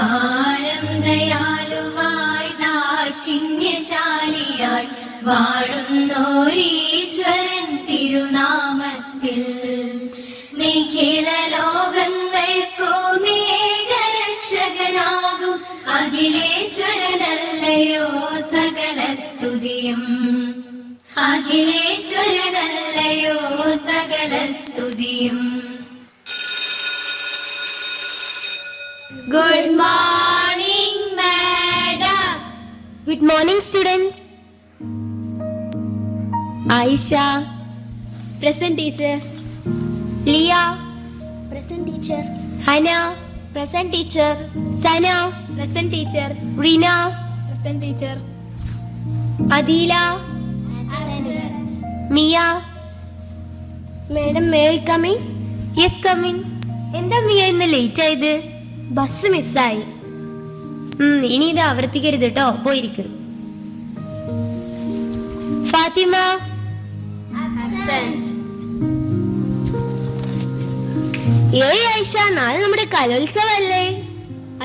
പാരം ദയാലുവായി ദാക്ഷിണ്യശാലിയായി വാഴുന്നോരീശ്വരൻ തിരുനാമത്തിൽ നിഖില ലോകങ്ങൾക്കുമേകരക്ഷകനാകും അഖിലേശ്വരനല്ലയോ സകല സ്തുതിയും. അഖിലേശ്വരനല്ലയോ സകല സ്തുതിയും. Good morning, madam. Good morning, students. Aisha. Present, teacher. Leah. Present, teacher. Hannah. Present, teacher. Sana. Present, teacher. Rina. Present, teacher. Adila. Absent. Mia. Madam, may I come in? Yes, come in. എന്താ മിയ ഇന്ന് late ആയത്? Bus മിസ്സായി. ഇനി ഇത് ആവർത്തിക്കരുത് കേട്ടോ, പോയിരിക്ക്. Fathima. Absent. Ayisha, നാളെ നമ്മുടെ കലോത്സവല്ലേ?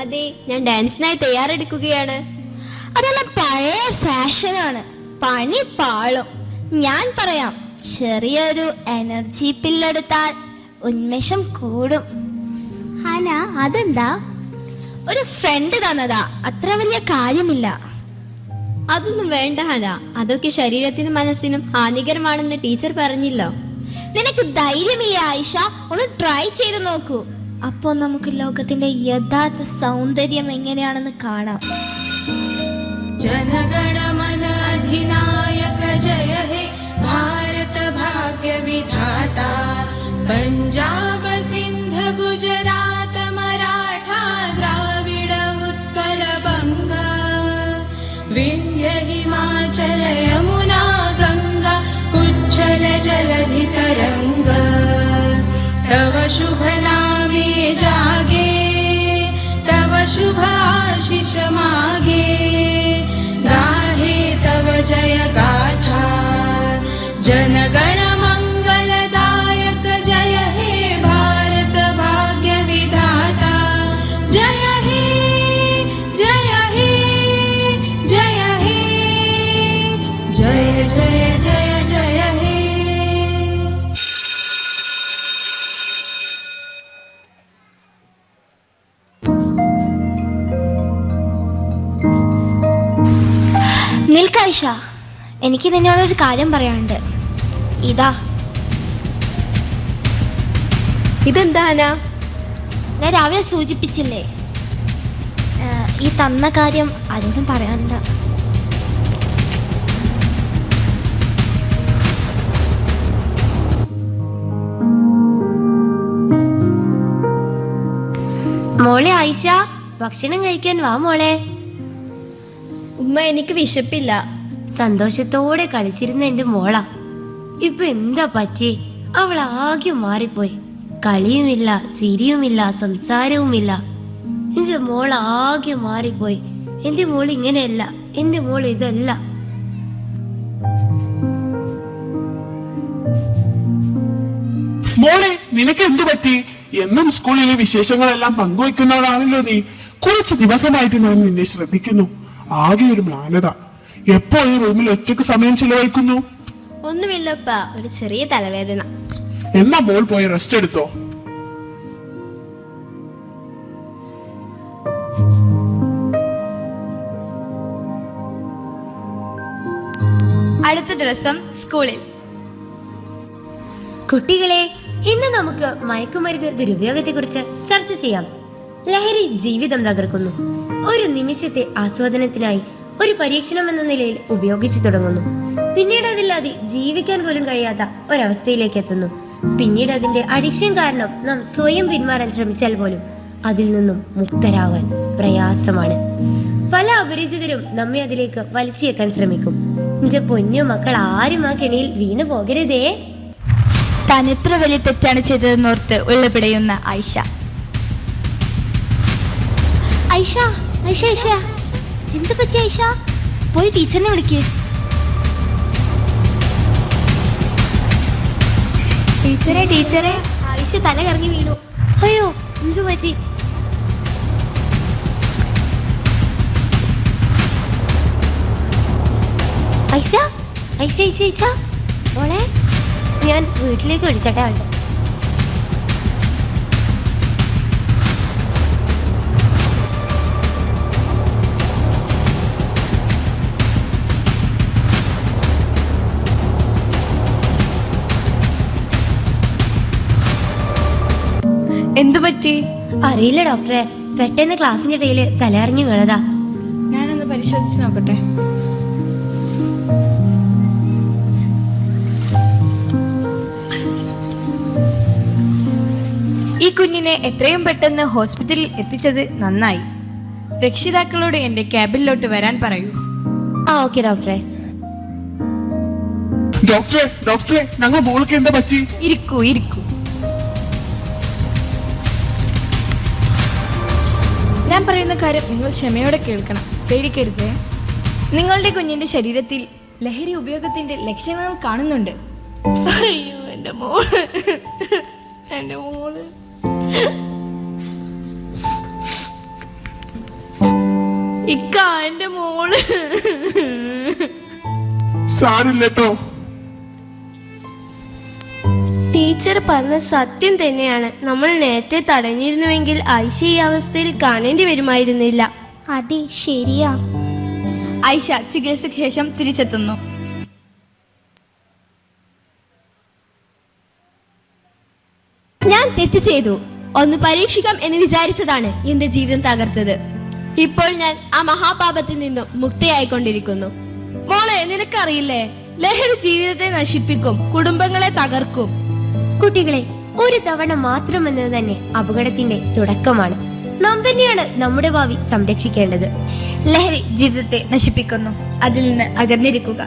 അതെ, ഞാൻ ഡാൻസിനായി തയ്യാറെടുക്കുകയാണ്. അതെല്ലാം പഴയ ഫാഷനാണ്, പണി പാളും. ഞാൻ പറയാം, ചെറിയൊരു എനർജി പില്ലെടുത്താൽ ഉന്മേഷം കൂടും. ഹന, അതെന്താ? ഒരു ഫ്രണ്ട് തന്നതാ, അത്ര വലിയ കാര്യമില്ല. അതൊന്നും വേണ്ട ഹന, അതൊക്കെ ശരീരത്തിനും മനസ്സിനും ഹാനികരമാണെന്ന് ടീച്ചർ പറഞ്ഞില്ലോ. നിനക്ക് ധൈര്യമില്ല ആയിഷ, ഒന്ന് ട്രൈ ചെയ്ത് നോക്കൂ. അപ്പോ നമുക്ക് ലോകത്തിന്റെ യഥാർത്ഥ സൗന്ദര്യം എങ്ങനെയാണെന്ന് കാണാം. जनगणमन अधिनायक जय हे भारत भाग्य विधाता पंजाब सिंध गुजरात मराठा द्राविड उत्कल बंगा विंध्य हिमाचल यमुना गंगा उच्छल जलधि तरंग तव शुभ नामे जागे तव शुभ आशीष मागे गाहे तव जय गाथा जनगण मंगलदायक जय हे भारत भाग्य विधाता जय हे जय हे जय हे जय जय जय जय हे. നിൽക്കായിഷ, എനിക്ക് നിന്നോടൊരു കാര്യം പറയാനുണ്ട്. ഇതാ. ഇതെന്താ ഹന? ഞാൻ രാവിലെ സൂചിപ്പിച്ചില്ലേ, ഈ തന്ന കാര്യം ആരോടും പറയാനില്ല. മോളെ ആയിഷ, ഭക്ഷണം കഴിക്കാൻ വാ മോളെ. ഉമ്മ, എനിക്ക് വിശപ്പില്ല. സന്തോഷത്തോടെ കളിച്ചിരുന്ന എന്റെ മോളാ, ഇപ്പൊ എന്താ പറ്റി? അവൾ ആകെ മാറിപ്പോയി. കളിയുമില്ല, ചിരിയുമില്ല, സംസാരവുമില്ല. എന്റെ മോൾ ആകെ മാറിപ്പോയി. എന്റെ മോൾ ഇങ്ങനെയല്ല, എന്റെ മോൾ ഇതല്ല. മോളെ, നിനക്ക് എന്തു പറ്റി? എന്നും സ്കൂളിലെ വിശേഷങ്ങളെല്ലാം പങ്കുവെക്കുന്നവളാണല്ലോ നീ. കുറച്ച് ദിവസമായിട്ട് ഞാൻ നിന്നെ ശ്രദ്ധിക്കുന്നു. ആകെ ഒരു മ്ലാനത. എപ്പോ ഈ റൂമിൽ ഒറ്റക്ക് സമയം ചിലവഴിക്കുന്നു? ഒന്നുമില്ലപ്പ, ഒരു ചെറിയ തലവേദന. എന്നാ മോൾ പോയി റെസ്റ്റ് എടുത്തോ. അടുത്ത ദിവസം സ്കൂളിൽ. കുട്ടികളെ, ഇന്ന് നമുക്ക് മയക്കുമരുന്ന് ദുരുപയോഗത്തെ കുറിച്ച് ചർച്ച ചെയ്യാം. ലഹരി ജീവിതം തകർക്കുന്നു. ഒരു നിമിഷത്തെ ആസ്വാദനത്തിനായി ഒരു പരീക്ഷണം എന്ന നിലയിൽ ഉപയോഗിച്ചു തുടങ്ങുന്നു. പിന്നീട് അതില്ലാതെ ജീവിക്കാൻ പോലും കഴിയാത്ത ഒരവസ്ഥയിലേക്ക് എത്തുന്നു. പിന്നീട് അതിന്റെ അഡിക്ഷൻ കാരണം നാം സ്വയം പിന്മാറാൻ ശ്രമിച്ചാൽ പോലും അതിൽ നിന്നും മുക്തരാവാൻ പ്രയാസമാണ്. പല അപരിചിതരും നമ്മെ അതിലേക്ക് വലിച്ചേക്കാൻ ശ്രമിക്കും. എന്റെ പൊന്നു മക്കൾ, ആരും ആ കെണിയിൽ വീണു പോകരുതേ. താൻ എത്ര വലിയ തെറ്റാണ് ചെയ്തതെന്നോർത്ത് ഉള്ളപിടയുന്ന ആയിഷ. ഐഷ, ഐഷ, ഐഷ, എന്ത് പറ്റി ഐഷ? പോയി ടീച്ചറിനെ വിളിക്ക്. ടീച്ചറെ, ടീച്ചറെ. ആയിഷ തല കറങ്ങി വീണു. അയ്യോ, എന്തു പറ്റി? ഐഷ ഐഷ ഐഷ ഐഷ മോളെ, ഞാൻ വീട്ടിലേക്ക് വിളിക്കട്ടെ ആളുടെ. എന്തു പറ്റി? അറിയില്ല ഡോക്ടറെ, പെട്ടെന്ന് ക്ലാസ്സിന്റെ ഇടയിൽ തലറിഞ്ഞു വീണതാ. ഞാനൊന്ന് പരിശോധിച്ച് നോക്കട്ടെ. ഈ കുഞ്ഞിനെ എത്രയും പെട്ടെന്ന് ഹോസ്പിറ്റലിൽ എത്തിച്ചത് നന്നായി. രക്ഷിതാക്കളോട് എന്റെ ക്യാബിനിലോട്ട് വരാൻ പറയൂ. ഓക്കെ ഡോക്ടറെ. ഡോക്ടറെ ഞങ്ങൾ മോൾക്ക് എന്താ പറ്റി? ഇരിക്കൂ. ഞാൻ പറയുന്ന കാര്യം നിങ്ങൾ ക്ഷമയോടെ കേൾക്കണം, പേടിക്കരുത്. നിങ്ങളുടെ കുഞ്ഞിന്റെ ശരീരത്തിൽ ലഹരി ഉപയോഗത്തിന്റെ ലക്ഷണങ്ങൾ കാണുന്നുണ്ട്. അയ്യോ, എൻ്റെ മോള്. ഇക്ക, എൻ്റെ മോള്. സാരില്ലട്ടോ. ടീച്ചർ പറഞ്ഞ സത്യം തന്നെയാണ്. നമ്മൾ നേരത്തെ തടഞ്ഞിരുന്നുവെങ്കിൽ ഐഷ ഈ അവസ്ഥയിൽ കാണേണ്ടി വരുമായിരുന്നില്ല. അതെ, ശരിയാ. ഐഷ ചികിത്സയ്ക്ക് ശേഷം തിരിച്ചെത്തുന്നു. ഞാൻ തെറ്റ് ചെയ്തു. ഒന്ന് പരീക്ഷിക്കാം എന്ന് വിചാരിച്ചതാണ് എന്റെ ജീവിതം തകർത്തത്. ഇപ്പോൾ ഞാൻ ആ മഹാപാപത്തിൽ നിന്നും മുക്തയായിക്കൊണ്ടിരിക്കുന്നു. മോളെ, നിനക്കറിയില്ലേ, ലഹരി ജീവിതത്തെ നശിപ്പിക്കും, കുടുംബങ്ങളെ തകർക്കും. കുട്ടികളെ, ഒരു തവണ മാത്രമെന്നത് തന്നെ അപകടത്തിന്റെ തുടക്കമാണ്. നാം തന്നെയാണ് നമ്മുടെ ഭാവി സംരക്ഷിക്കേണ്ടത്. ലഹരി ജീവിതത്തെ നശിപ്പിക്കുന്നു. അതിൽ നിന്ന് അകന്നിരിക്കുക,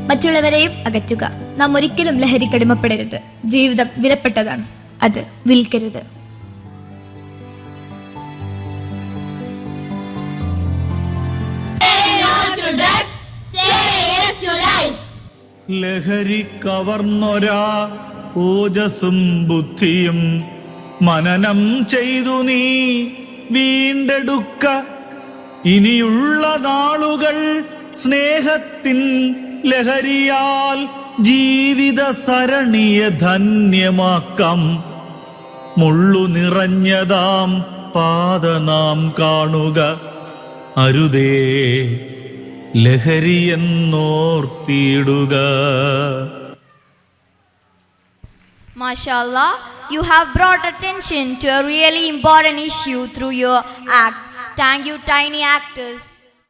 മറ്റുള്ളവരെയും അകറ്റുക. നാം ഒരിക്കലും ലഹരിക്കടിമപ്പെടരുത്. ജീവിതം വിലപ്പെട്ടതാണ്, അത് വിൽക്കരുത്. ലഹരി കവർന്നൊരാ ഓജസ്സും ബുദ്ധിയും മനനം ചെയ്തു നീ വീണ്ടെടുക്ക. ഇനിയുള്ള നാളുകൾ സ്നേഹത്തിൻ ലഹരിയാൽ ജീവിത സരണിയെ ധന്യമാക്കാം. മുള്ളു നിറഞ്ഞതാം പാത നാം കാണുക, അരുതേ ലഹരിയെന്നോർത്തിയിടുക. Mashallah, you have brought attention to a really important issue through your act. Thank you, tiny actors.